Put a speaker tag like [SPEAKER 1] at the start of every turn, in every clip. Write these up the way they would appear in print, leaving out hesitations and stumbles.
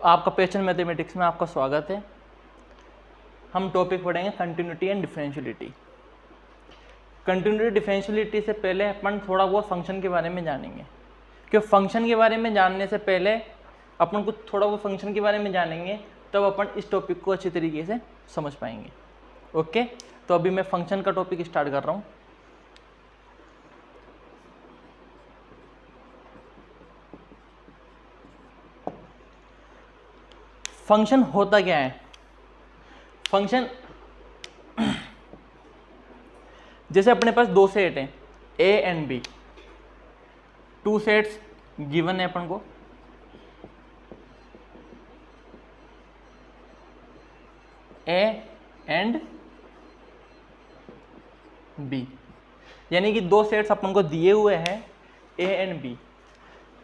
[SPEAKER 1] आपका पेशन मैथमेटिक्स में आपका स्वागत है। हम टॉपिक पढ़ेंगे कंटिन्यूटी एंड डिफरेंशियलिटी। कंटिन्यूटी डिफरेंशियलिटी से पहले अपन थोड़ा बहुत फंक्शन के बारे में जानेंगे, क्योंकि फंक्शन के बारे में जानने से पहले अपन कुछ थोड़ा बहुत फंक्शन के बारे में जानेंगे, तब अपन इस टॉपिक को अच्छी तरीके से समझ पाएंगे। ओके, तो अभी मैं फंक्शन का टॉपिक स्टार्ट कर रहा हूँ। फंक्शन होता क्या है? फंक्शन जैसे अपने पास दो सेट हैं A and B, two sets given है अपन को। ए एंड बी, यानी कि दो सेट्स अपन को दिए हुए हैं ए एंड बी।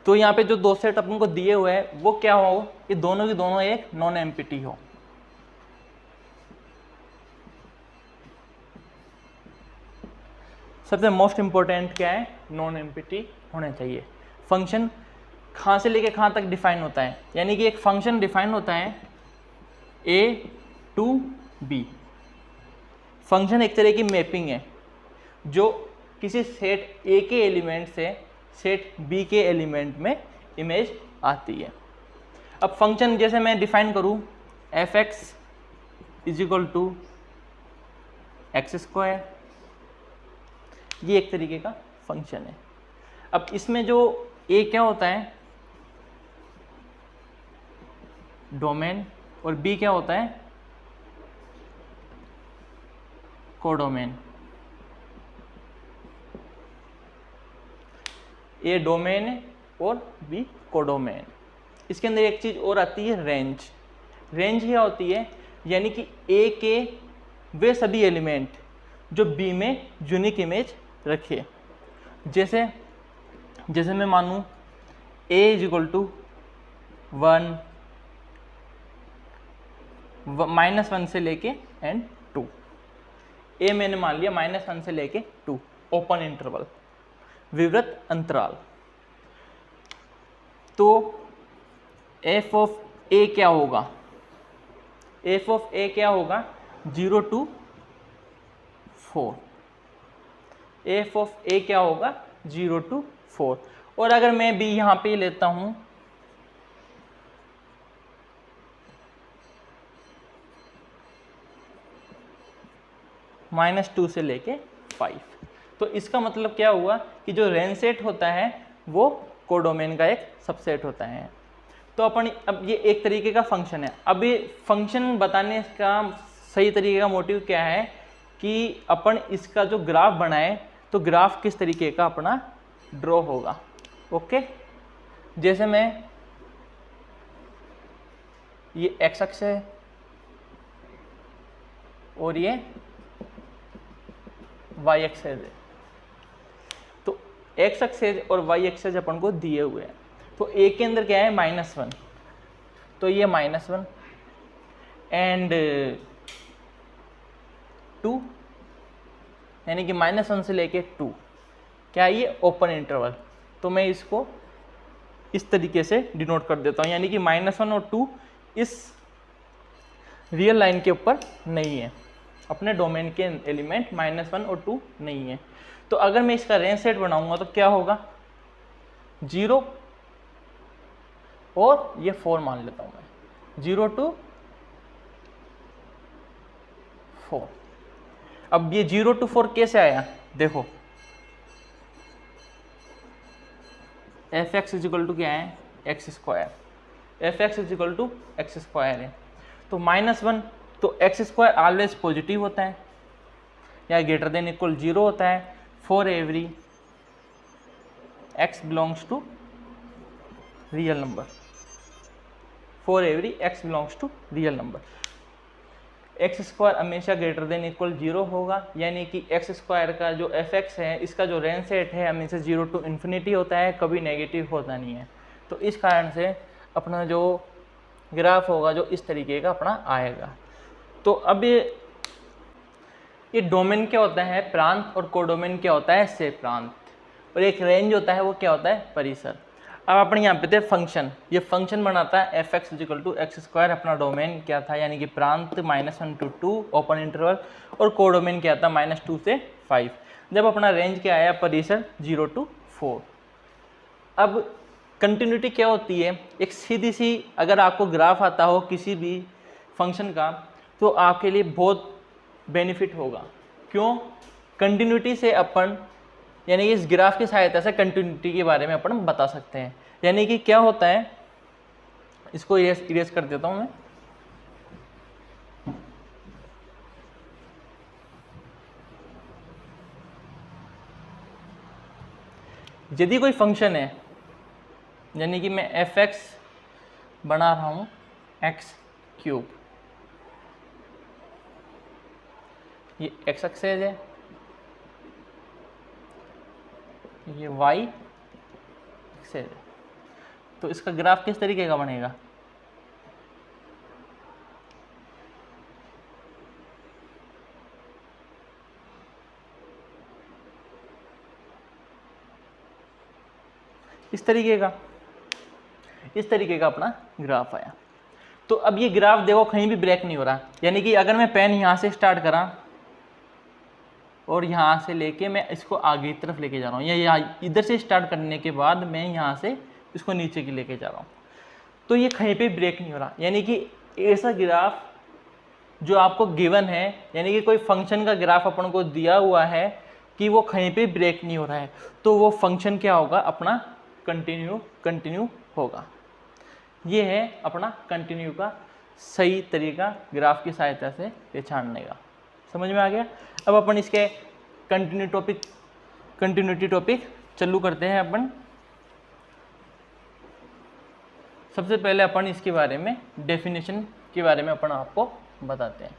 [SPEAKER 1] तो यहाँ पे जो दो सेट अपन को दिए हुए हैं वो क्या हो कि दोनों की दोनों एक नॉन एम्प्टी हो। सबसे मोस्ट इंपॉर्टेंट क्या है? नॉन एम्प्टी होने चाहिए। फंक्शन कहाँ से लेके कहाँ तक डिफाइन होता है, यानी कि एक फंक्शन डिफाइन होता है ए टू बी। फंक्शन एक तरह की मैपिंग है जो किसी सेट ए के एलिमेंट से सेट बी के एलिमेंट में इमेज आती है। अब फंक्शन जैसे मैं डिफाइन करूं f x is equal to x square, ये एक तरीके का फंक्शन है। अब इसमें जो ए क्या होता है? डोमेन, और बी क्या होता है? कोडोमेन। ए डोमेन है और बी कोडोमेन। इसके अंदर एक चीज और आती है रेंज। रेंज क्या होती है? यानी कि ए के वे सभी एलिमेंट जो बी में यूनिक इमेज रखे। जैसे मैं मानूं ए इज इक्वल टू 1, -1 से लेके एंड 2। ए मैंने मान लिया -1 से लेके 2, ओपन इंटरवल, विवृत अंतराल। तो एफ ऑफ ए क्या होगा? एफ ऑफ ए क्या होगा? 0 to 4। एफ ऑफ ए क्या होगा? 0 to 4। और अगर मैं बी यहां पे लेता हूं -2 से लेके 5, तो इसका मतलब क्या हुआ कि जो रेंज सेट होता है वो कोडोमेन का एक सबसेट होता है। तो अपन अब ये एक तरीके का फंक्शन है। अब ये फंक्शन बताने का सही तरीके का मोटिव क्या है कि अपन इसका जो ग्राफ बनाए तो ग्राफ किस तरीके का अपना ड्रॉ होगा। ओके, जैसे मैं ये एक्स अक्ष है और ये वाई एक्सेस है, तो एक्स एक्सेस और वाई एक्सेस अपन को दिए हुए हैं। तो ए के अंदर क्या है? -1, तो ये -1 एंड 2, यानी कि -1 से लेके 2 क्या है? ये ओपन इंटरवल। तो मैं इसको इस तरीके से डिनोट कर देता हूँ, यानी कि -1 और 2 इस रियल लाइन के ऊपर नहीं है, अपने डोमेन के एलिमेंट -1 और 2 नहीं है। तो अगर मैं इसका रेंज सेट बनाऊंगा तो क्या होगा? 0 और ये 4 मान लेता हूं मैं, 0 to 4। अब ये 0 to 4 कैसे आया? देखो f x is equal to क्या है? X square. F x is equal to x square है, तो -1, तो एक्स स्क्वायर ऑलवेज पॉजिटिव होता है या ग्रेटर देन इक्वल 0 होता है for every x belongs to real number. For every x belongs to real number x square हमेशा greater than equal 0 होगा, यानी कि एक्स स्क्वायर का जो एफ एक्स है इसका जो रेंज सेट है हमेशा 0 to इन्फिनिटी होता है, कभी नेगेटिव होता नहीं है। तो इस कारण से अपना जो ग्राफ होगा जो इस तरीके का अपना आएगा। तो अब ये डोमेन क्या होता है? प्रांत, और कोडोमेन क्या होता है? से प्रांत। और एक रेंज होता है वो क्या होता है? परिसर। अब अपन यहाँ पे थे फंक्शन, ये फंक्शन बनाता है f x is equal to x square, अपना डोमेन क्या था यानी कि प्रांत -1 to 2 ओपन इंटरवल, और कोडोमेन क्या था -2 से 5। जब अपना रेंज क्या आया परिसर 0 to 4। अब कंटिन्यूटी क्या होती है, एक सीधी सी अगर आपको ग्राफ आता हो किसी भी फंक्शन का तो आपके लिए बहुत बेनिफिट होगा। क्यों? कंटिन्यूटी से अपन यानी कि इस ग्राफ की सहायता से कंटिन्यूटी के बारे में अपन बता सकते हैं। यानी कि क्या होता है, इसको इरेज कर देता हूं मैं। यदि कोई फंक्शन है यानी कि मैं एफ एक्स बना रहा हूं एक्स क्यूब, ये एक्स एक्सेस है, ये y एक्सेस है, तो इसका ग्राफ किस तरीके का बनेगा? इस तरीके का, इस तरीके का अपना ग्राफ आया। तो अब ये ग्राफ देखो कहीं भी ब्रेक नहीं हो रहा, यानी कि अगर मैं पेन यहाँ से स्टार्ट करा और यहाँ से लेके मैं इसको आगे की तरफ लेके जा रहा हूँ, या यहाँ इधर से स्टार्ट करने के बाद मैं यहाँ से इसको नीचे की लेके जा रहा हूँ, तो ये कहीं पे ब्रेक नहीं हो रहा। यानी कि ऐसा ग्राफ जो आपको गिवन है, यानी कि कोई फंक्शन का ग्राफ अपन को दिया हुआ है कि वो कहीं पे ब्रेक नहीं हो रहा है, तो वो फंक्शन क्या होगा? अपना कंटिन्यू होगा। ये है अपना कंटिन्यू का सही तरीका ग्राफ की सहायता से पहचानने का। समझ में आ गया? अब अपन इसके कंटिन्यूटी टॉपिक चालू करते हैं अपन। सबसे पहले अपन इसके बारे में डेफिनेशन के बारे में अपन आपको बताते हैं।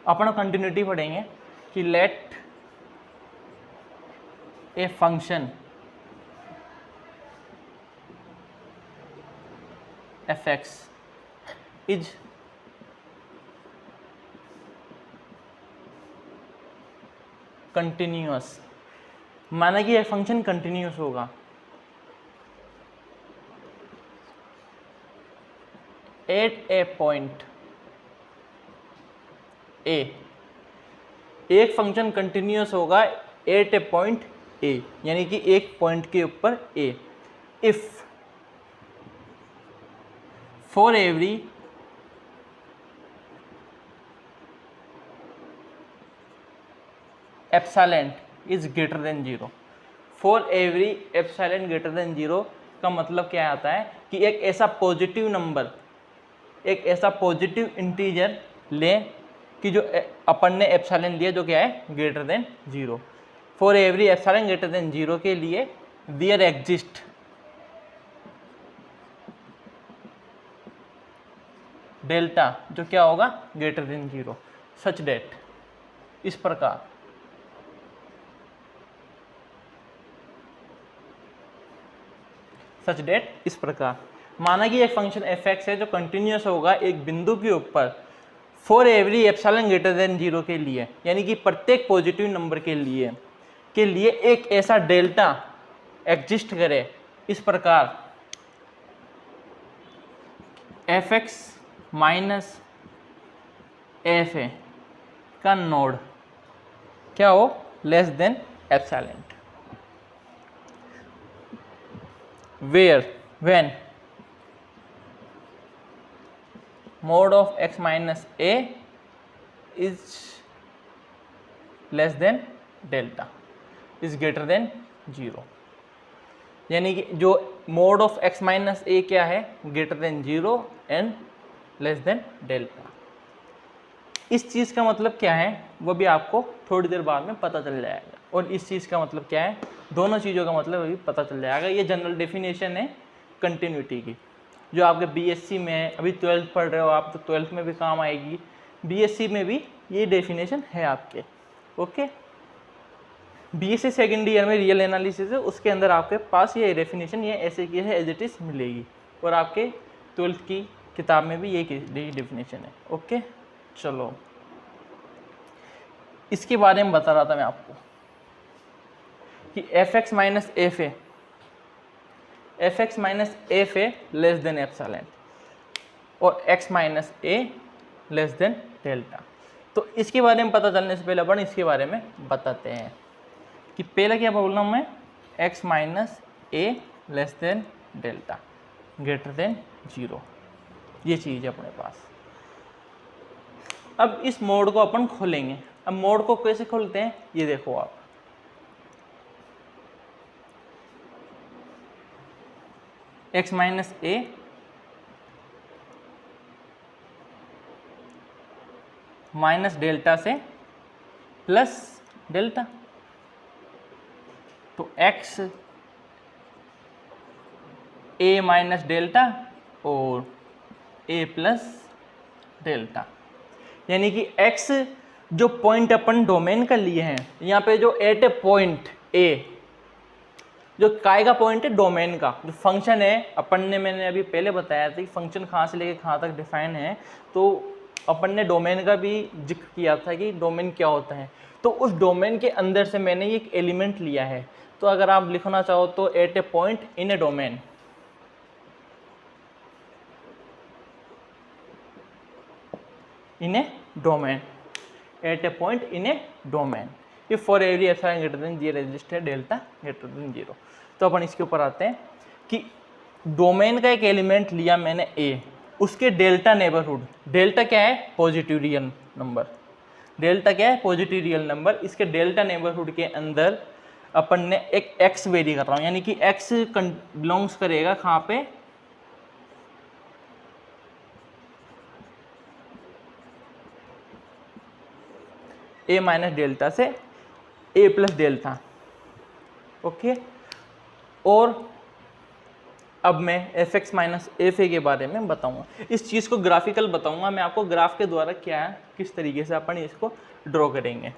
[SPEAKER 1] अपन कंटिन्यूटी पढ़ेंगे कि let a function f x is continuous, माना कि यह फंक्शन कंटिन्यूअस होगा एट ए पॉइंट ए। एक फंक्शन कंटिन्यूअस होगा एट ए पॉइंट ए, यानी कि एक पॉइंट के ऊपर a, if for every epsilon is greater than 0। For every epsilon greater than 0 का मतलब क्या आता है कि एक ऐसा पॉजिटिव नंबर, एक ऐसा पॉजिटिव इंटीजर लें कि जो अपन ने एप्सिलॉन लिया जो क्या है greater than 0। For every epsilon greater than 0 के लिए देयर एग्जिस्ट डेल्टा जो क्या होगा ग्रेटर देन 0, सच डेट, इस प्रकार सच डेट इस प्रकार माना कि एक फंक्शन एफ एक्स है जो कंटिन्यूअस होगा एक बिंदु के ऊपर for every epsilon greater than 0 के लिए, यानी कि प्रत्येक पॉजिटिव नंबर के लिए एक ऐसा डेल्टा एग्जिस्ट करे इस प्रकार F x minus F A का नोड क्या हो less than epsilon, when mod of x minus a is less than delta is greater than 0, यानी कि जो mod of x minus a क्या है greater than 0 and less than delta। इस चीज़ का मतलब क्या है वो भी आपको थोड़ी देर बाद में पता चल जाएगा, और इस चीज़ का मतलब क्या है, दोनों चीज़ों का मतलब अभी पता चल जाएगा। ये जनरल डेफिनेशन है कंटिन्यूटी की, जो आपके बीएससी में अभी 12th पढ़ रहे हो आप, तो 12th में भी काम आएगी, बीएससी में भी ये डेफिनेशन है आपके। ओके, बीएससी सेकेंड ईयर में रियल एनालिसिस है, उसके अंदर आपके पास ये डेफिनेशन ये ऐसे की है एज इट इज़ मिलेगी, और आपके 12th की किताब में भी यही डेफिनेशन है। ओके, चलो इसके बारे में बता रहा था मैं आपको कि F x minus F A less than epsilon और x minus a less than delta. तो इसके बारे में पता चलने से पहले अपन इसके बारे में बताते हैं कि पहला क्या बोल रहा हूँ मैं, x minus a less than delta greater than 0, ये चीज़ है अपने पास। अब इस मोड को अपन खोलेंगे। अब मोड को कैसे खोलते हैं ये देखो आप, एक्स माइनस ए माइनस डेल्टा से प्लस डेल्टा, तो एक्स ए माइनस डेल्टा और ए प्लस डेल्टा, यानी कि x जो पॉइंट अपन डोमेन का लिए हैं, यहाँ पे जो एट ए पॉइंट ए जो काय का पॉइंट है डोमेन का, जो फंक्शन है अपन ने, मैंने अभी पहले बताया था कि फंक्शन कहाँ से लेके कहाँ तक डिफाइन है, तो अपन ने डोमेन का भी जिक्र किया था कि डोमेन क्या होता है। तो उस डोमेन के अंदर से मैंने एक एलिमेंट लिया है। तो अगर आप लिखना चाहो तो at a point in a domain, in a domain, at a point in a domain, if for every epsilon greater than 0 register delta greater than 0। तो अपन इसके ऊपर आते हैं कि डोमेन का एक एलिमेंट लिया मैंने ए, उसके डेल्टा नेबरहुड, डेल्टा क्या है पॉजिटिव रियल नंबर, डेल्टा क्या है पॉजिटिव रियल नंबर, इसके डेल्टा नेबरहुड के अंदर अपन ने एक एक्स वेरी कर रहा हूँ, यानी कि एक्स बिलोंग्स करेगा कहाँ पे, ए माइनस डेल्टा से ए प्लस डेल्टा। ओके, और अब मैं F x minus F A के बारे में बताऊंगा। इस चीज़ को ग्राफिकल बताऊंगा मैं आपको, ग्राफ के द्वारा क्या है, किस तरीके से अपन इसको ड्रॉ करेंगे।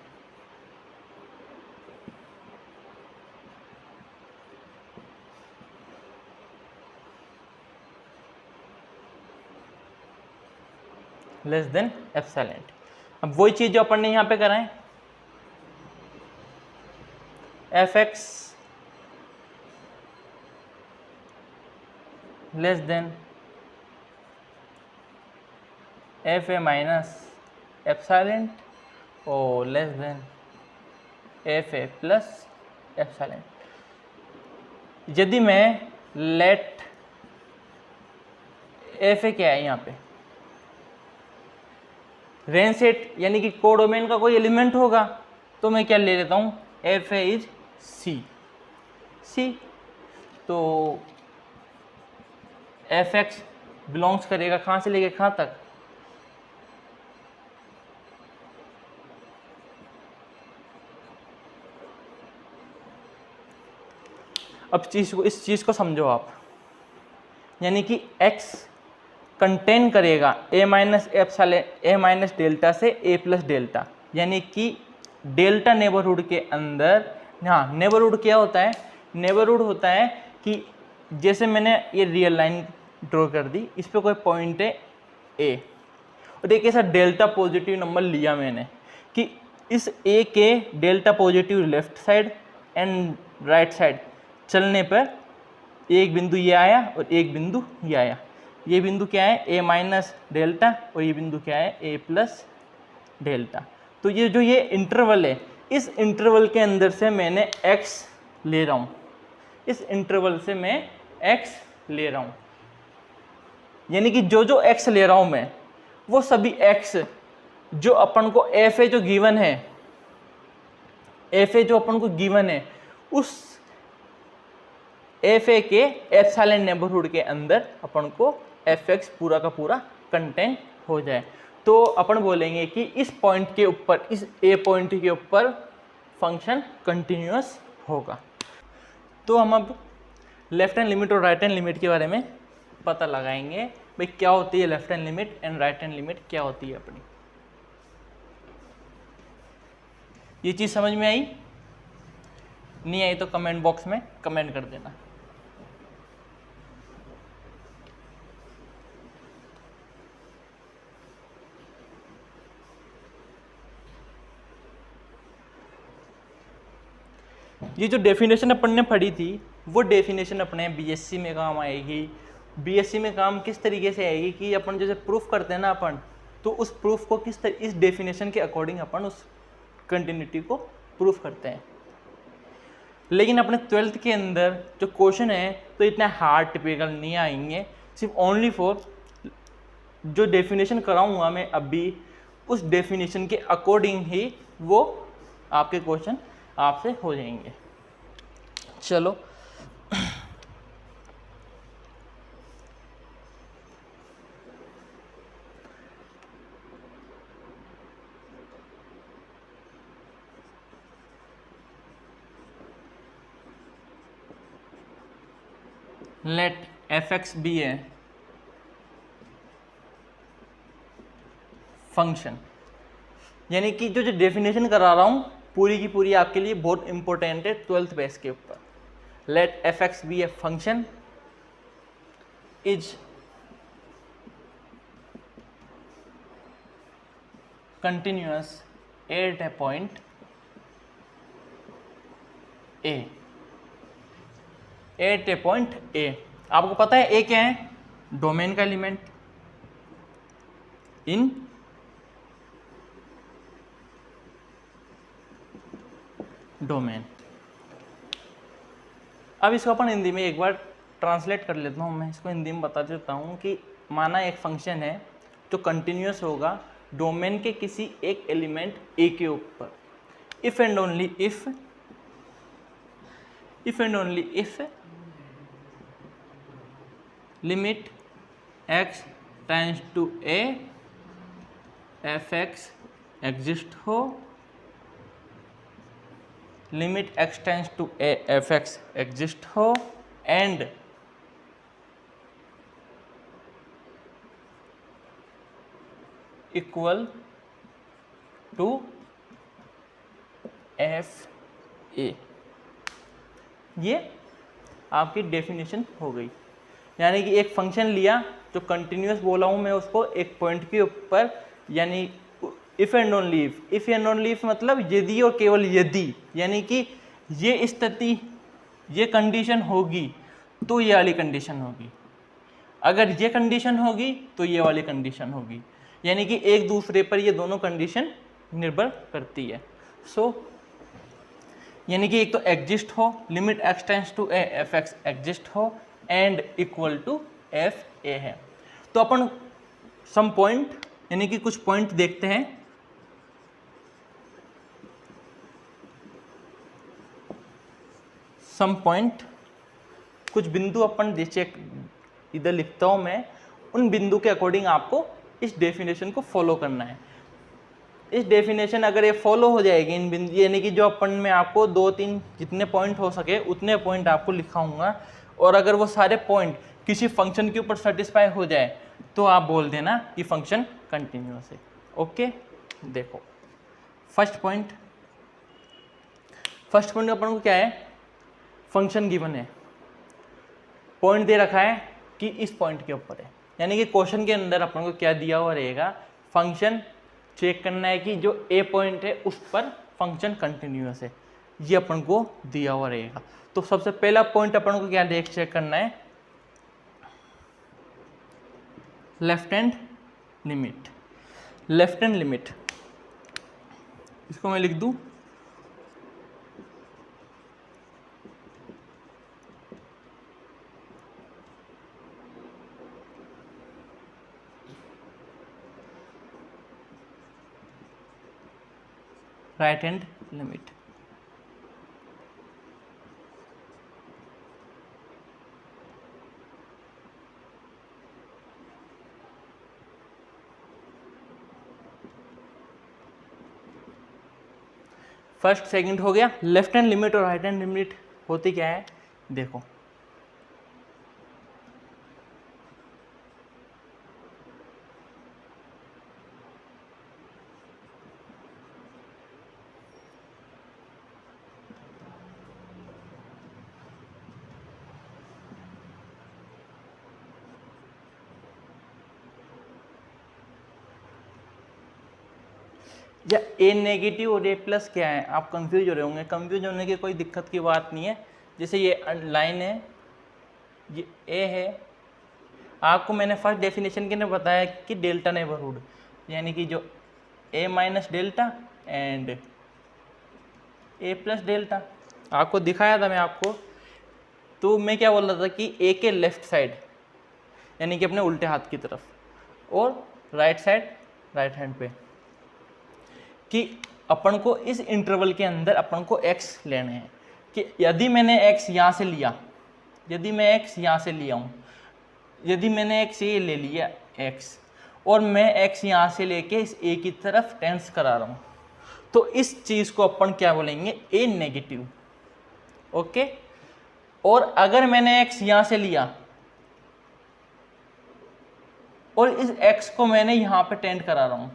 [SPEAKER 1] Less than epsilon. अब वही चीज़ जो अपन ने यहाँ पे कराएं, f x less than f a minus epsilon और less than f a plus epsilon. यदि मैं लेट एफ ए क्या है यहाँ पे रेंज सेट, यानी कि कोडोमेन का कोई एलिमेंट होगा, तो मैं क्या ले लेता हूँ, एफ ए इज सी। तो एफ एक्स बिलोंग्स करेगा कहाँ से लेके कहाँ तक, अब इस चीज़ को समझो आप, यानी कि x कंटेन करेगा a minus epsilon a minus delta से a प्लस डेल्टा, यानी कि डेल्टा नेबरहुड के अंदर, हाँ नेबरहुड क्या होता है, नेबरहुड होता है कि जैसे मैंने ये रियल लाइन ड्रॉ कर दी, इस पे कोई पॉइंट है a और एक ऐसा डेल्टा पॉजिटिव नंबर लिया मैंने कि इस a के delta positive left side and right side चलने पर एक बिंदु ये आया और एक बिंदु ये आया, ये बिंदु क्या है a माइनस डेल्टा और ये बिंदु क्या है a प्लस डेल्टा। तो ये जो ये इंटरवल है, इस इंटरवल के अंदर से मैंने x ले रहा हूँ, इस इंटरवल से मैं x ले रहा हूँ, यानी कि जो जो x ले रहा हूँ मैं, वो सभी x जो अपन को f जो गिवन है, f जो अपन को गिवन है, उस एफ ए के एप्सिलॉन नेबरहुड के अंदर अपन को एफ एक्स पूरा का पूरा कंटेंट हो जाए। तो अपन बोलेंगे कि इस पॉइंट के ऊपर, इस ए पॉइंट के ऊपर फंक्शन कंटिन्यूअस होगा। तो हम अब लेफ्ट हैंड लिमिट और राइट हैंड लिमिट के बारे में पता लगाएंगे, भाई क्या होती है left hand limit and right hand limit क्या होती है अपनी। ये चीज़ समझ में आई? नहीं आई तो कमेंट बॉक्स में कमेंट कर देना। ये जो डेफिनेशन अपन ने पढ़ी थी वो डेफिनेशन अपने बीएससी में काम आएगी। बीएससी में काम किस तरीके से आएगी कि अपन जैसे प्रूफ करते हैं ना अपन, तो उस प्रूफ को इस डेफिनेशन के अकॉर्डिंग अपन उस कंटिन्यूटी को प्रूफ करते हैं। लेकिन अपने 12th के अंदर जो क्वेश्चन है तो इतना हार्ड टिपिकल नहीं आएंगे, सिर्फ ओनली फॉर जो डेफिनेशन कराऊंगा मैं अभी उस डेफिनेशन के अकॉर्डिंग ही वो आपके क्वेश्चन आपसे हो जाएंगे। चलो लेट fx बी है फंक्शन, यानी कि जो डेफिनेशन करा रहा हूं पूरी की पूरी आपके लिए बहुत इंपॉर्टेंट है 12th बेस के ऊपर। Let fx be a function is continuous at a point a. At a point a, आपको पता है ए क्या है? डोमेन का एलिमेंट इन डोमेन। अब इसको अपन हिंदी में एक बार ट्रांसलेट कर लेता हूँ, मैं इसको हिंदी में बता देता हूँ कि माना एक फंक्शन है जो कंटिन्यूअस होगा डोमेन के किसी एक एलिमेंट ए के ऊपर, if and only if limit x tends to a fx exist हो, limit x tends to a fx exist हो and equal to f a। ये आपकी डेफिनेशन हो गई। यानी कि एक फंक्शन लिया जो कंटिन्यूअस बोला हूँ मैं उसको एक पॉइंट के ऊपर, यानी इफ़ एंड ओनली इफ मतलब यदि और केवल यदि, यानी कि ये स्थिति ये कंडीशन होगी तो ये वाली कंडीशन होगी, अगर ये कंडीशन होगी तो ये वाली कंडीशन होगी, यानी कि एक दूसरे पर ये दोनों कंडीशन निर्भर करती है। यानी कि एक तो एग्जिस्ट हो, limit x tends to a fx exist हो and equal to f a है। तो अपन सम पॉइंट यानी कि कुछ पॉइंट देखते हैं। सम पॉइंट कुछ बिंदु अपन जैसे इधर लिखता हूं मैं, उन बिंदु के अकॉर्डिंग आपको इस डेफिनेशन को फॉलो करना है। इस डेफिनेशन अगर ये फॉलो हो जाएगी इन बिंदु, यानी कि जो अपन में आपको 2-3 जितने पॉइंट हो सके उतने पॉइंट आपको लिखाऊंगा, और अगर वो सारे पॉइंट किसी फंक्शन के ऊपर सेटिस्फाई हो जाए तो आप बोल देना कि फंक्शन कंटिन्यूअस है। ओके, देखो फर्स्ट पॉइंट अपन को क्या है? फंक्शन गिवन है, पॉइंट दे रखा है कि इस पॉइंट के ऊपर है, यानी कि क्वेश्चन के अंदर अपन को क्या दिया हुआ रहेगा? फंक्शन चेक करना है कि जो ए पॉइंट है उस पर फंक्शन कंटिन्यूअस है, ये अपन को दिया हुआ रहेगा। तो सबसे पहला पॉइंट अपन को क्या चेक करना है? Left hand limit. इसको मैं लिख दूं right hand limit. First second हो गया। लेफ्ट हैंड लिमिट और राइट हैंड लिमिट होती क्या है? देखो या ए नेगेटिव और ए प्लस क्या है, आप कंफ्यूज हो रहे होंगे। कंफ्यूज होने की कोई दिक्कत की बात नहीं है। जैसे ये लाइन है, ये ए है, आपको मैंने फर्स्ट डेफिनेशन के अंदर बताया कि डेल्टा नेबरहुड, यानी कि जो a minus delta and a plus delta आपको दिखाया था मैं आपको। तो मैं क्या बोल रहा था कि ए के लेफ्ट साइड यानी कि अपने उल्टे हाथ की तरफ, और राइट साइड राइट हैंड पे, कि अपन को इस इंटरवल के अंदर अपन को x लेने हैं। कि यदि मैंने x यहाँ से लिया, यदि मैं x यहाँ से लिया हूँ, यदि मैंने x ये ले लिया x, और मैं x यहाँ से लेके इस a की तरफ टेंस करा रहा हूँ, तो इस चीज़ को अपन क्या बोलेंगे, a नेगेटिव। ओके। और अगर मैंने x यहाँ से लिया और इस x को मैंने यहाँ पे टेंड करा रहा हूँ,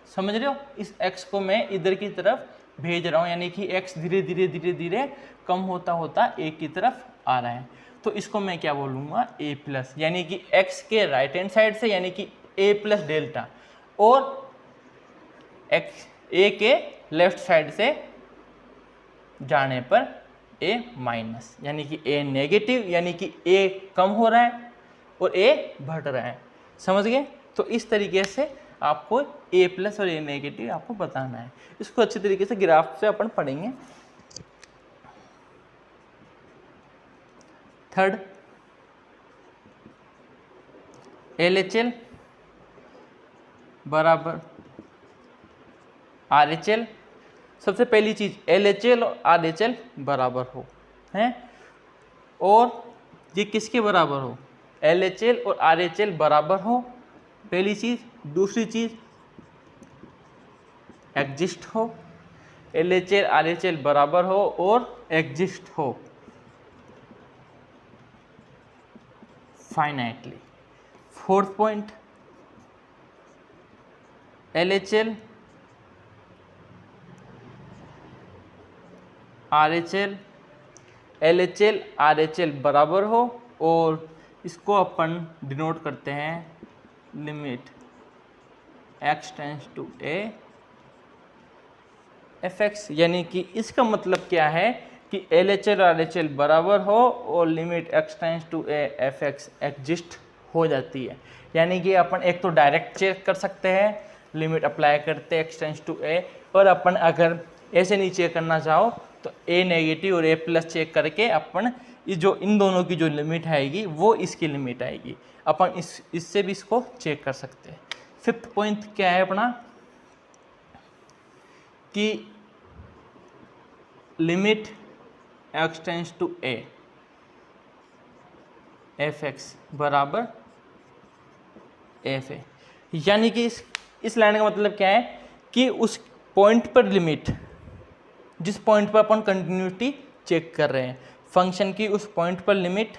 [SPEAKER 1] समझ रहे हो, इस x को मैं इधर की तरफ भेज रहा हूँ, यानी कि x धीरे धीरे धीरे धीरे कम होता होता a की तरफ आ रहा है, तो इसको मैं क्या बोलूँगा, a प्लस, यानी कि x के राइट हैंड साइड से, यानी कि a प्लस डेल्टा, और a के लेफ्ट साइड से जाने पर a माइनस, यानी कि a नेगेटिव, यानी कि a कम हो रहा है और a बढ़ रहा है। समझ गए। तो इस तरीके से आपको a प्लस और a नेगेटिव आपको बताना है। इसको अच्छी तरीके से ग्राफ से अपन पढ़ेंगे। थर्ड, LHL बराबर RHL। सबसे पहली चीज LHL और RHL बराबर हो, हैं, और ये किसके बराबर हो, LHL और RHL बराबर हो, पहली चीज। दूसरी चीज एग्जिस्ट हो, LHL RHL बराबर हो और एग्जिस्ट हो finitely. Fourth point, LHL RHL, LHL RHL बराबर हो, और इसको अपन डिनोट करते हैं limit x tends to a fx, यानी कि इसका मतलब क्या है कि LHL RHL बराबर हो और limit x tends to a fx exist हो जाती है। यानी कि अपन एक तो डायरेक्ट चेक कर सकते हैं, लिमिट अप्लाई करते हैं x टेंस टू a, और अपन अगर ऐसे नहीं चेक करना चाहो तो a नेगेटिव और a प्लस चेक करके अपन जो इन दोनों की जो लिमिट आएगी वो इसकी लिमिट आएगी, अपन इससे भी इसको चेक कर सकते हैं। फिफ्थ पॉइंट क्या है अपना, कि limit x tends to a fx बराबर f है। यानी कि इस लाइन का मतलब क्या है कि उस पॉइंट पर लिमिट, जिस पॉइंट पर अपन कंटिन्यूटी चेक कर रहे हैं, फंक्शन की उस पॉइंट पर लिमिट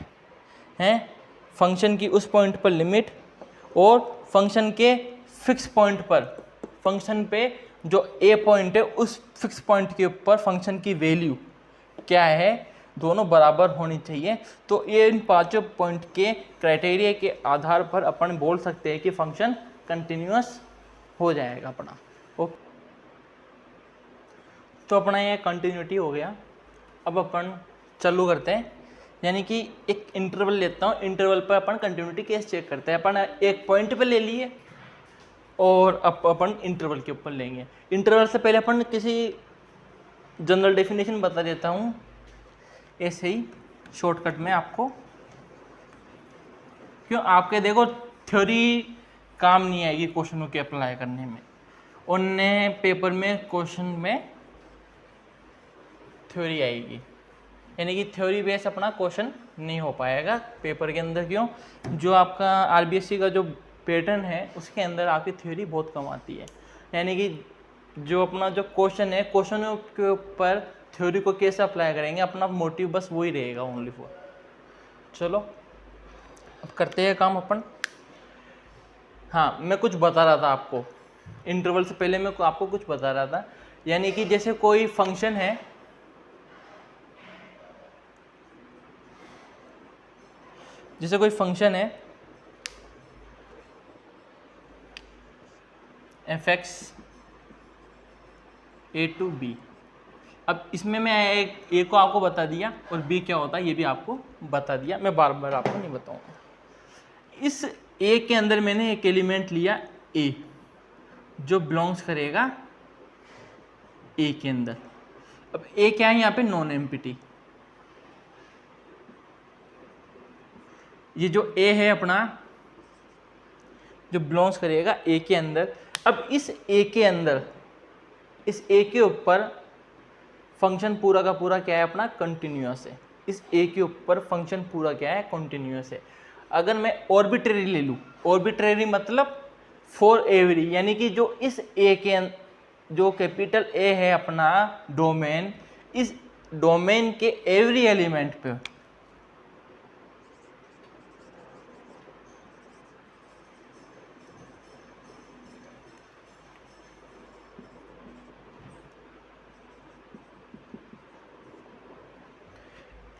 [SPEAKER 1] है, फंक्शन की उस पॉइंट पर लिमिट, और फंक्शन के फिक्स पॉइंट पर, फंक्शन पे जो a पॉइंट है उस फिक्स पॉइंट के ऊपर फंक्शन की वैल्यू क्या है, दोनों बराबर होनी चाहिए। तो ये इन पांचों पॉइंट के क्राइटेरिया के आधार पर अपन बोल सकते हैं कि फंक्शन कंटिन्यूअस हो जाएगा अपना। ओके, तो अपना ये कंटिन्यूटी हो गया। अब अपन चालू करते हैं, यानी कि एक इंटरवल लेता हूँ, इंटरवल पर अपन कंटिन्यूटी कैसे चेक करते हैं। अपन एक पॉइंट पे ले लिए और अब अपन इंटरवल के ऊपर लेंगे। इंटरवल से पहले अपन किसी जनरल डेफिनेशन बता देता हूँ ऐसे ही शॉर्टकट में आपको, क्यों आपके देखो थ्योरी काम नहीं आएगी क्वेश्चनों के अप्लाई करने में, उनने पेपर में क्वेश्चन में थ्योरी आएगी, यानी कि थ्योरी बेस अपना क्वेश्चन नहीं हो पाएगा पेपर के अंदर। क्यों, जो आपका आरबीएससी का जो पैटर्न है उसके अंदर आपकी थ्योरी बहुत कम आती है, यानी कि जो अपना जो क्वेश्चन है, क्वेश्चनों के ऊपर थ्योरी को कैसे अप्लाई करेंगे, अपना मोटिव बस वही रहेगा ओनली फॉर। चलो अब करते हैं काम अपन। हाँ, मैं कुछ बता रहा था आपको इंटरवल से पहले, मैं आपको कुछ बता रहा था, यानी कि जैसे कोई फंक्शन है, जैसे कोई फंक्शन है fx ए टू बी। अब इसमें मैं एक ए को आपको बता दिया और बी क्या होता है ये भी आपको बता दिया, मैं बार बार आपको नहीं बताऊंगा। इस ए के अंदर मैंने एक एलिमेंट लिया ए, जो बिलोंग्स करेगा ए के अंदर। अब ए क्या है यहाँ पे? Non empty. ये जो ए है अपना, जो बिलोंग्स करेगा ए के अंदर। अब इस ए के अंदर, इस ए के ऊपर फंक्शन पूरा का पूरा क्या है अपना? कंटिन्यूअस है। इस ए के ऊपर फंक्शन पूरा क्या है? कंटिन्यूअस है। अगर मैं ऑर्बिट्रेरी ले लूँ, ऑर्बिट्रेरी मतलब फॉर एवरी, यानी कि जो इस ए के जो कैपिटल ए है अपना डोमेन, इस डोमेन के एवरी एलिमेंट पे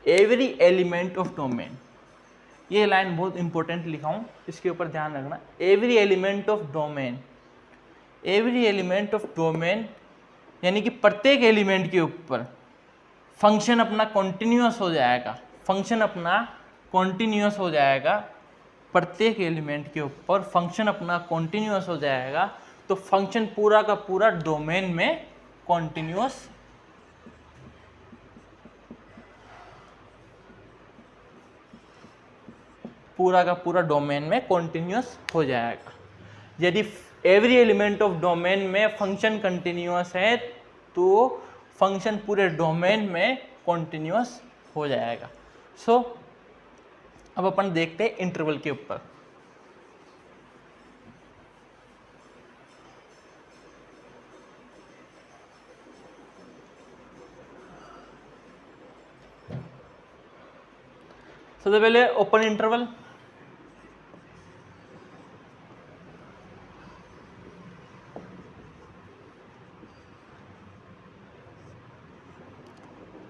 [SPEAKER 1] एवरी एलिमेंट ऑफ डोमेन, ये लाइन बहुत इंपॉर्टेंट लिखा हूं, इसके ऊपर ध्यान रखना। Every element of domain, every element of domain यानी कि प्रत्येक एलिमेंट के ऊपर फंक्शन अपना कॉन्टिन्यूअस हो जाएगा। फंक्शन अपना कॉन्टिन्यूअस हो जाएगा, प्रत्येक एलिमेंट के ऊपर फंक्शन अपना कॉन्टिन्यूअस हो जाएगा। तो फंक्शन पूरा का पूरा डोमेन में कॉन्टिन्यूअस पूरा का पूरा डोमेन में कॉन्टिन्यूअस हो जाएगा। यदि एवरी एलिमेंट ऑफ डोमेन में फंक्शन कंटिन्यूअस है तो फंक्शन पूरे डोमेन में कॉन्टिन्यूअस हो जाएगा। सो अब अपन देखते हैं इंटरवल के ऊपर। सबसे पहले ओपन इंटरवल।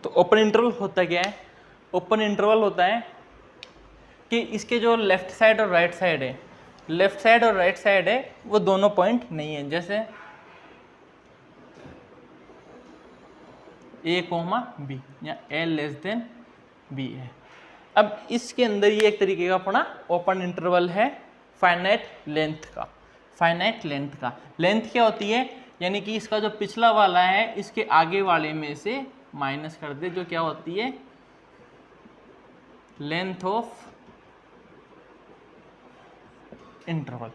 [SPEAKER 1] तो ओपन इंटरवल होता क्या है? ओपन इंटरवल होता है कि इसके जो लेफ्ट साइड और राइट साइड है, लेफ्ट साइड और राइट साइड है वो दोनों पॉइंट नहीं है। जैसे ए कोमा बी या ए लेस देन बी है। अब इसके अंदर ये एक तरीके का अपना ओपन इंटरवल है फाइनाइट लेंथ का। फाइनाइट लेंथ का लेंथ क्या होती है? यानी कि इसका जो पिछला वाला है इसके आगे वाले में से माइनस कर दे, जो क्या होती है? Length of interval.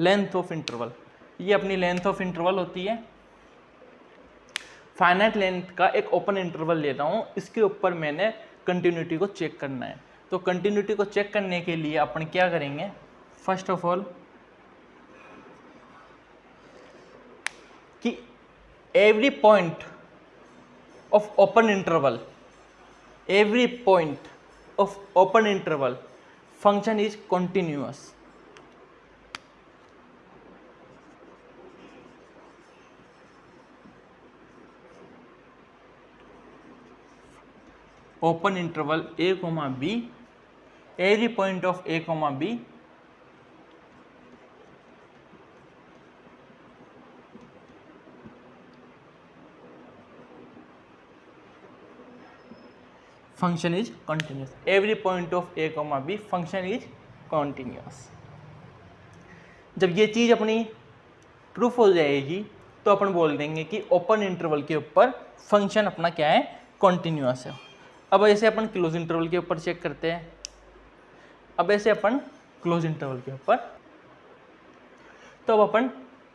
[SPEAKER 1] Length of interval, ये अपनी लेंथ ऑफ इंटरवल होती है। फाइनाइट लेंथ का एक ओपन इंटरवल लेता हूं, इसके ऊपर मैंने कंटिन्यूटी को चेक करना है। तो कंटिन्यूटी को चेक करने के लिए अपन क्या करेंगे? फर्स्ट ऑफ ऑल कि every point of open interval, every point of open interval function is continuous. Open interval a, b, every point of a, b function is continuous. Every point of a, b function is continuous. जब ये चीज अपनी proof हो जाएगी तो अपन बोल देंगे कि ओपन इंटरवल के ऊपर फंक्शन अपना क्या है? कॉन्टिन्यूअस है। अब ऐसे अपन क्लोज इंटरवल के ऊपर चेक करते हैं। अब ऐसे अपन क्लोज इंटरवल के ऊपर, तो अब अपन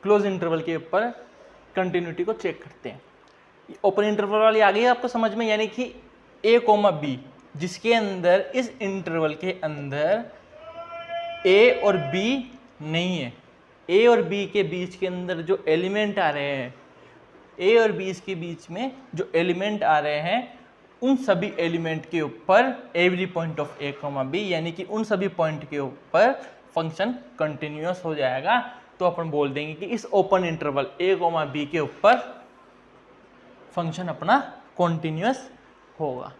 [SPEAKER 1] क्लोज इंटरवल के ऊपर कंटिन्यूटी को चेक करते हैं। ओपन इंटरवल वाली आ गई आपको समझ में, यानी कि a, b जिसके अंदर इस इंटरवल के अंदर a और b नहीं है। a और b के बीच के अंदर जो एलिमेंट आ रहे हैं, a और b के बीच में जो एलिमेंट आ रहे हैं, उन सभी एलिमेंट के ऊपर every point of a, b यानी कि उन सभी पॉइंट के ऊपर फंक्शन कंटिन्यूअस हो जाएगा। तो अपन बोल देंगे कि इस ओपन इंटरवल a, b के ऊपर फंक्शन अपना कंटिन्यूअस होगा।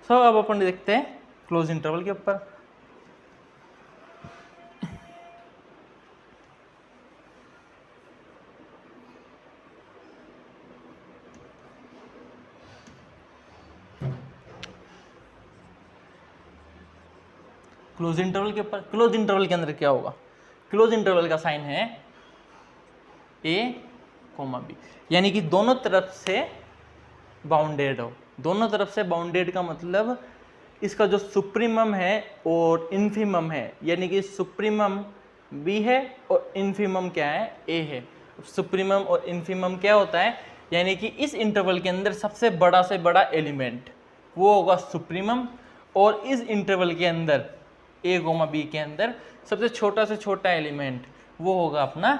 [SPEAKER 1] सो अब अपन देखते हैं क्लोज इंटरवल के ऊपर। क्लोज इंटरवल के ऊपर। क्लोज इंटरवल के अंदर क्या होगा, क्लोज इंटरवल का साइन है ए कोमा बी, यानी कि दोनों तरफ से बाउंडेड हो। दोनों तरफ से बाउंडेड का मतलब इसका जो सुप्रीमम है और इन्फीमम है, यानी कि सुप्रीमम बी है और इन्फीमम क्या है, ए है। सुप्रीमम और इन्फीमम क्या होता है, यानी कि इस इंटरवल के अंदर सबसे बड़ा से बड़ा एलिमेंट वो होगा सुप्रीमम, और इस इंटरवल के अंदर ए गोमा बी के अंदर सबसे छोटा से छोटा एलिमेंट वो होगा अपना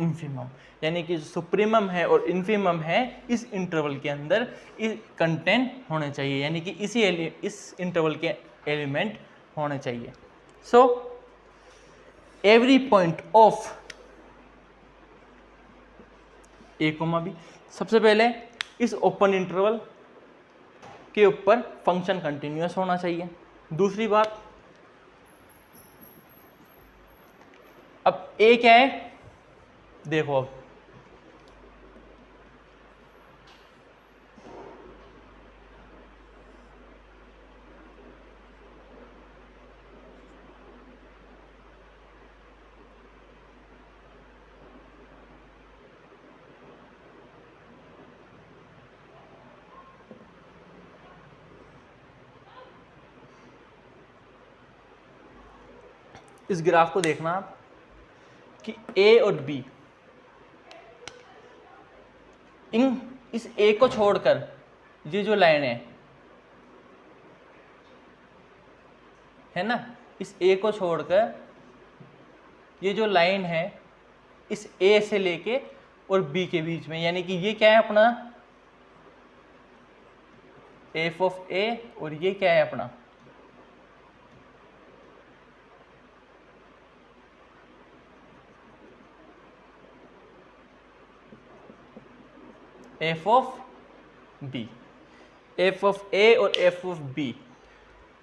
[SPEAKER 1] इन्फीमम। यानी कि सुप्रीमम है और इन्फीमम है इस इंटरवल के अंदर इस कंटेंट होने चाहिए, यानी कि इस इंटरवल के एलिमेंट होने चाहिए। So every point of a comma B, सबसे पहले इस ओपन इंटरवल के ऊपर फंक्शन कंटिन्यूअस होना चाहिए। दूसरी बात, अब ए क्या है, देखो अब इस ग्राफ को देखना आप कि ए और बी, इस ए को छोड़कर ये जो लाइन है ना, इस ए को छोड़कर ये जो लाइन है इस ए से लेके और बी के बीच में, यानी कि ये क्या है अपना एफ ऑफ ए, और ये क्या है अपना f of b. F of a और एफ ऑफ बी,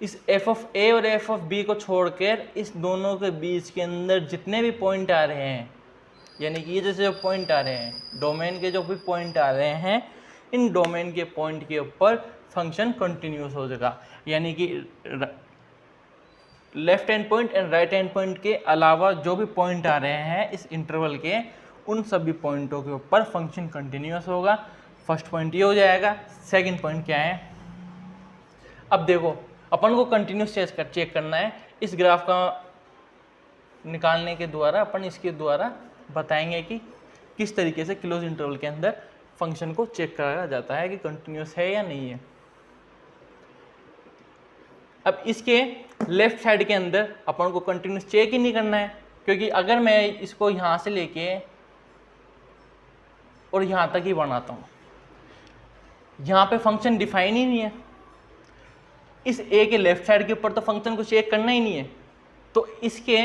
[SPEAKER 1] इस एफ ऑफ ए और एफ ऑफ बी को छोड़कर इस दोनों के बीच के अंदर जितने भी पॉइंट आ रहे हैं, यानी कि ये जैसे जो पॉइंट आ रहे हैं डोमेन के, जो भी पॉइंट आ रहे हैं, इन डोमेन के पॉइंट के ऊपर फंक्शन कंटिन्यूस हो जाएगा। यानी कि left hand point and right hand point के अलावा जो भी पॉइंट आ रहे हैं इस इंटरवल के, उन सभी पॉइंटों के ऊपर फंक्शन कंटिन्यूस होगा। फर्स्ट पॉइंट ये हो जाएगा। सेकंड पॉइंट क्या है, अब देखो अपन को कंटिन्यूस चेक करना है। इस ग्राफ का निकालने के द्वारा अपन इसके द्वारा बताएंगे कि किस तरीके से क्लोज इंटरवल के अंदर फंक्शन को चेक करा जाता है कि कंटिन्यूस है या नहीं है। अब इसके लेफ्ट साइड के अंदर अपन को कंटिन्यूस चेक ही नहीं करना है, क्योंकि अगर मैं इसको यहाँ से लेके और यहाँ तक ही बनाता हूँ, यहाँ पे फंक्शन डिफाइन ही नहीं है। इस ए के लेफ्ट साइड के ऊपर तो फंक्शन को चेक करना ही नहीं है, तो इसके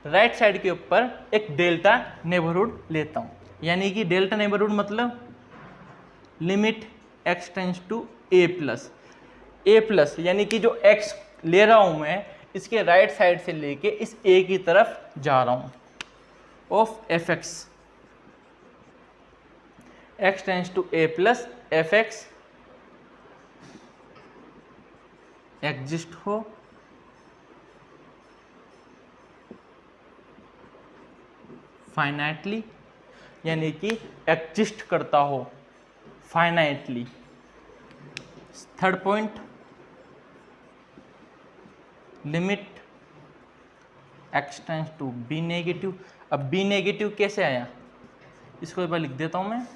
[SPEAKER 1] राइट साइड के ऊपर एक डेल्टा नेबरहुड लेता हूँ। यानी कि डेल्टा नेबरहुड मतलब limit x tends to a plus, यानी कि जो x ले रहा हूँ मैं इसके राइट साइड से लेके इस a की तरफ जा रहा हूँ of fx, x tends to a plus fx exist हो फाइनाइटली, यानी कि एग्जिस्ट करता हो finitely. Third point, limit x tends to B negative. अब बी नेगेटिव कैसे आया, इसको एक बार लिख देता हूं मैं।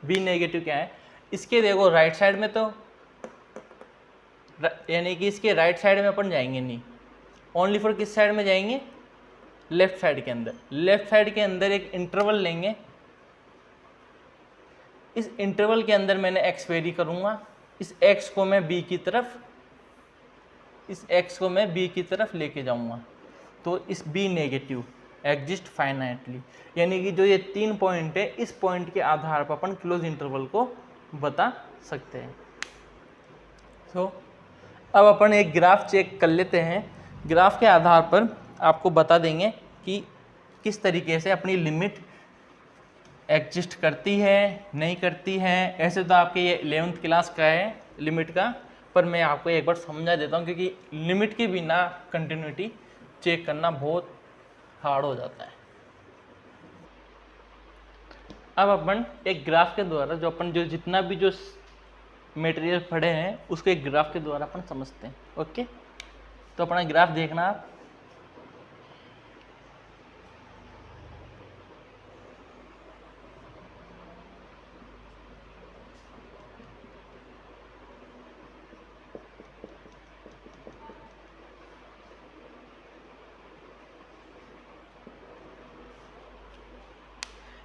[SPEAKER 1] बी नेगेटिव क्या है, इसके देखो राइट साइड में तो यानी कि इसके राइट साइड में अपन जाएंगे नहीं, ओनली फॉर किस साइड में जाएंगे, लेफ्ट साइड के अंदर। लेफ्ट साइड के अंदर एक इंटरवल लेंगे, इस इंटरवल के अंदर मैंने x वेरी करूंगा, इस x को मैं b की तरफ, इस x को मैं b की तरफ लेके जाऊंगा, तो इस b नेगेटिव एग्जिस्ट फाइनाइटली। यानी कि जो ये तीन पॉइंट है, इस पॉइंट के आधार पर अपन क्लोज इंटरवल को बता सकते हैं। तो अब अपन एक ग्राफ चेक कर लेते हैं। ग्राफ के आधार पर आपको बता देंगे कि किस तरीके से अपनी लिमिट एग्जिस्ट करती है नहीं करती है। ऐसे तो आपके ये 11th क्लास का है लिमिट का, पर मैं आपको एक बार समझा देता हूँ, क्योंकि लिमिट के बिना कंटिन्यूटी चेक करना बहुत हार्ड हो जाता है। अब अपन एक ग्राफ के द्वारा जो अपन जो जितना भी जो मटेरियल पढ़े हैं उसको एक ग्राफ के द्वारा अपन समझते हैं। ओके, तो अपना ग्राफ देखना आप।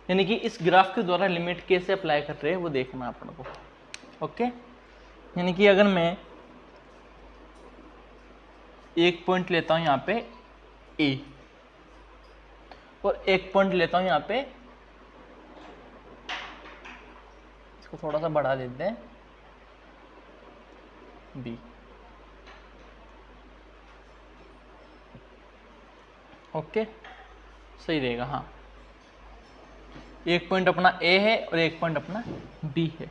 [SPEAKER 1] यानी कि इस ग्राफ के द्वारा लिमिट कैसे अप्लाई कर रहे हैं वो देखना अपन को। ओके, यानी कि अगर मैं एक पॉइंट लेता हूं यहाँ पे ए और एक पॉइंट लेता हूं यहाँ पे, इसको थोड़ा सा बढ़ा देते हैं, बी। ओके, सही रहेगा। हाँ, एक पॉइंट अपना ए है और एक पॉइंट अपना बी है।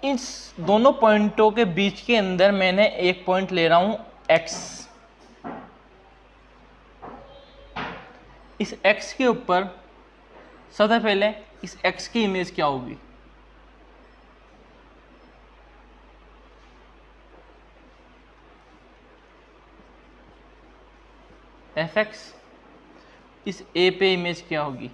[SPEAKER 1] इस दोनों पॉइंटों के बीच के अंदर मैंने एक पॉइंट ले रहा हूं एक्स। इस एक्स के ऊपर सबसे पहले इस एक्स की इमेज क्या होगी? F x. इस ए पे इमेज क्या होगी?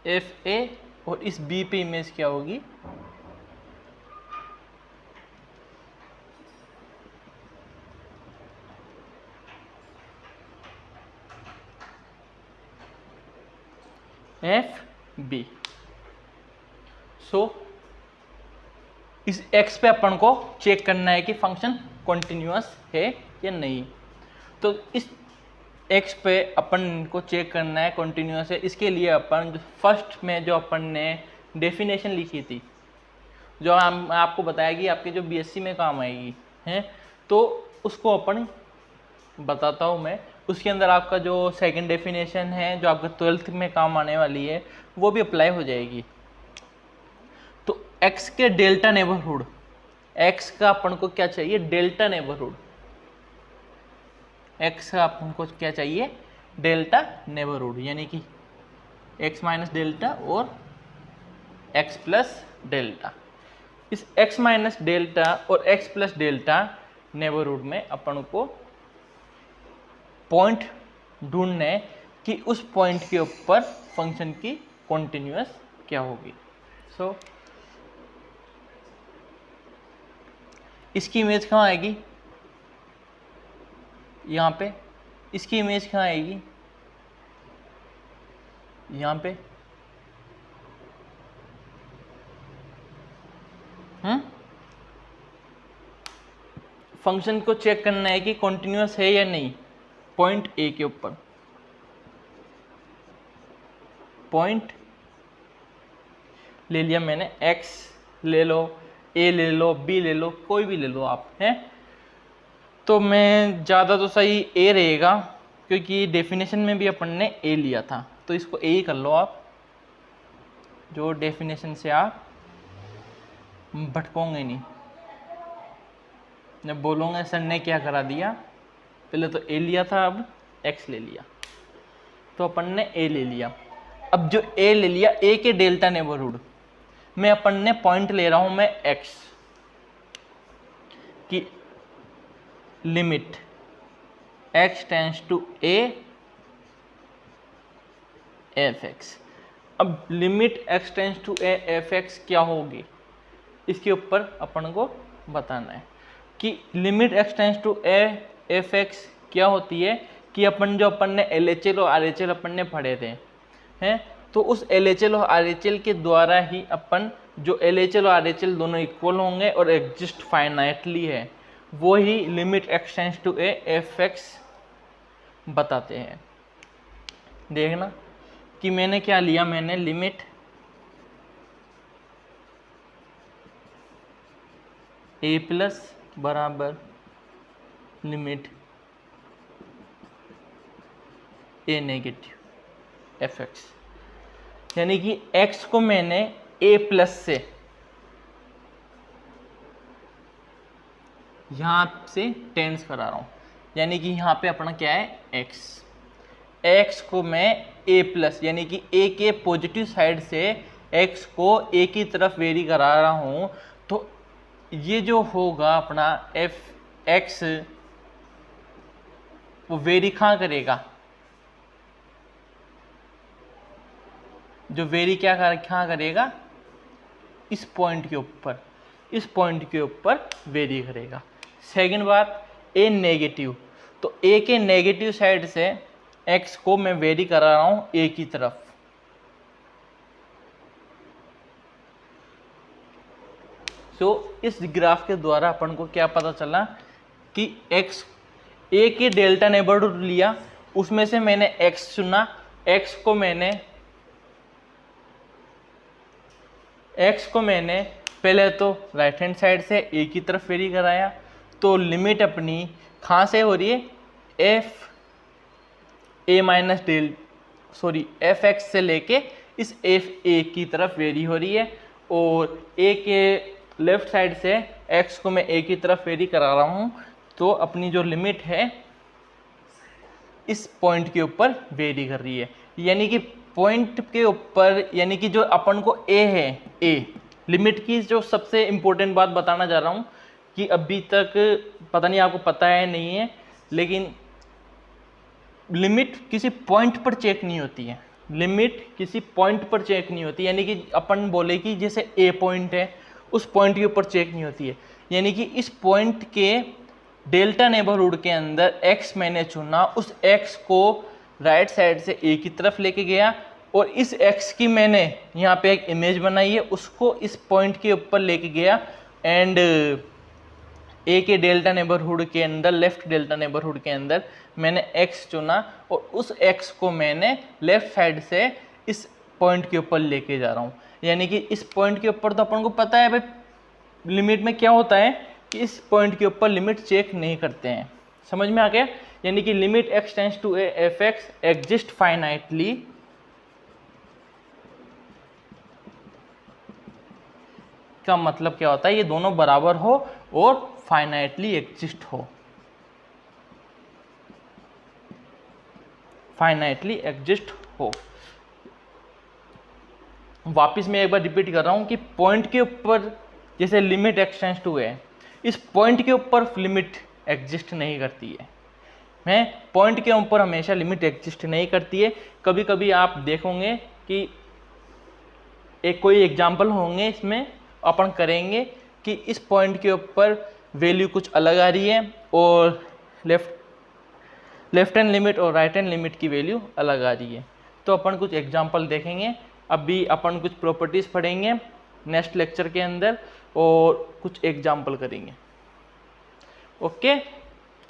[SPEAKER 1] F A. और इस बी पे इमेज क्या होगी? F B. सो इस एक्स पे अपन को चेक करना है कि फंक्शन कॉन्टिन्यूअस है या नहीं। तो इस एक्स पे अपन को चेक करना है कॉन्टिन्यूअस है। इसके लिए अपन फर्स्ट में जो अपन ने डेफिनेशन लिखी थी, जो हम आपको बताया कि आपके जो बीएससी में काम आएगी है, तो उसको अपन बताता हूँ मैं। उसके अंदर आपका जो सेकंड डेफिनेशन है जो आपका 12th में काम आने वाली है वो भी अप्लाई हो जाएगी। तो एक्स के डेल्टा नेबरहुड, एक्स का अपन को क्या चाहिए? Delta neighbourhood. एक्स का अपन को क्या चाहिए? डेल्टा नेबरहुड, यानी कि एक्स माइनस डेल्टा और एक्स प्लस डेल्टा। इस एक्स माइनस डेल्टा और एक्स प्लस डेल्टा नेबरहुड में अपन को पॉइंट ढूंढना है कि उस पॉइंट के ऊपर फंक्शन की कॉन्टिन्यूअस क्या होगी। सो इसकी इमेज कहाँ आएगी? यहाँ पे। इसकी इमेज कहाँ आएगी? यहाँ पे। फंक्शन को चेक करना है कि कॉन्टिन्यूअस है या नहीं पॉइंट ए के ऊपर। पॉइंट ले लिया मैंने, एक्स ले लो, ए ले लो, बी ले लो, कोई भी ले लो आप, हैं। तो मैं ज़्यादा तो सही ए रहेगा, क्योंकि डेफिनेशन में भी अपन ने ए लिया था, तो इसको ए ही कर लो आप। जो डेफिनेशन से आप भटकोंगे नहीं। जब बोलोगे सर ने क्या करा दिया, पहले तो ए लिया था अब एक्स ले लिया, तो अपन ने ए ले लिया। अब जो ए ले लिया, ए के डेल्टा नेबरहुड में अपन ने पॉइंट ले रहा हूं मैं एक्स की limit x tends to a f x. अब limit x tends to a f x क्या होगी, इसके ऊपर अपन को बताना है कि limit x tends to a f x क्या होती है। कि अपन ने एल एच एल और आर एच एल अपन ने पढ़े थे, हैं। तो उस एल एच एल और आर एच एल के द्वारा ही अपन जो एल एच एल और आर एच एल दोनों इक्वल होंगे और एग्जिस्ट फाइनाइटली है, वो ही limit x tends to a f x बताते हैं। देखना कि मैंने क्या लिया, मैंने लिमिट ए प्लस बराबर limit a negative f x, यानी कि x को मैंने a प्लस से यहाँ से टेंस करा रहा हूँ, यानी कि यहाँ पे अपना क्या है x को मैं a प्लस यानी कि a के पॉजिटिव साइड से x को a की तरफ वेरी करा रहा हूँ, तो ये जो होगा अपना एफ एक्स वो वेरी कहाँ करेगा, जो वेरी कहाँ करेगा, इस पॉइंट के ऊपर, इस पॉइंट के ऊपर वेरी करेगा। सेकंड बात, ए नेगेटिव, तो ए के नेगेटिव साइड से एक्स को मैं वेरी करा रहा हूं ए की तरफ। तो इस ग्राफ के द्वारा अपन को क्या पता चला कि एक्स ए के डेल्टा नेबरहुड लिया, उसमें से मैंने एक्स चुना, एक्स को मैंने पहले तो राइट हैंड साइड से ए की तरफ वेरी कराया, तो लिमिट अपनी कहाँ से हो रही है, एफ एक्स से लेके इस एफ ए की तरफ वेरी हो रही है, और ए के लेफ्ट साइड से एक्स को मैं ए की तरफ वेरी करा रहा हूँ, तो अपनी जो लिमिट है इस पॉइंट के ऊपर वेरी कर रही है। यानी कि पॉइंट के ऊपर, यानी कि जो अपन को ए है, ए लिमिट की जो सबसे इम्पोर्टेंट बात बताना चाह रहा हूँ कि अभी तक पता नहीं आपको पता है नहीं है, लेकिन लिमिट किसी पॉइंट पर चेक नहीं होती है, लिमिट किसी पॉइंट पर चेक नहीं होती, यानी कि अपन बोले कि जैसे ए पॉइंट है उस पॉइंट के ऊपर चेक नहीं होती है, यानी कि इस पॉइंट के डेल्टा नेबरहुड के अंदर एक्स मैंने चुना, उस एक्स को राइट साइड से ए की तरफ लेके गया, और इस एक्स की मैंने यहाँ पे एक इमेज बनाई है, उसको इस पॉइंट के ऊपर लेके गया, एंड ए के डेल्टा नेबरहुड के अंदर, लेफ्ट डेल्टा नेबरहुड के अंदर मैंने एक्स चुना, और उस एक्स को मैंने लेफ्ट साइड से इस पॉइंट के ऊपर लेके जा रहा हूँ। यानी कि इस पॉइंट के ऊपर तो अपन को पता है भाई लिमिट में क्या होता है कि इस पॉइंट के ऊपर लिमिट चेक नहीं करते हैं, समझ में आ गया। यानी कि limit x tends to a f x exist finitely का मतलब क्या होता है, ये दोनों बराबर हो और फाइनाइटली एग्जिस्ट हो, फाइनाइटली एग्जिस्ट हो। वापिस मैं एक बार रिपीट कर रहा हूं कि पॉइंट के ऊपर जैसे लिमिट एक्स टेंड्स टू ए, इस पॉइंट के ऊपर लिमिट एग्जिस्ट नहीं करती है, पॉइंट के ऊपर हमेशा लिमिट एग्जिस्ट नहीं करती है। कभी कभी आप देखोगे कि एक कोई एग्जाम्पल होंगे, इसमें अपन करेंगे कि इस पॉइंट के ऊपर वैल्यू कुछ अलग आ रही है और लेफ्ट हैंड लिमिट और राइट हैंड लिमिट की वैल्यू अलग आ रही है, तो अपन कुछ एग्जाम्पल देखेंगे। अभी अपन कुछ प्रॉपर्टीज़ पढ़ेंगे नेक्स्ट लेक्चर के अंदर और कुछ एग्जाम्पल करेंगे। ओके,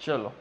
[SPEAKER 1] चलो।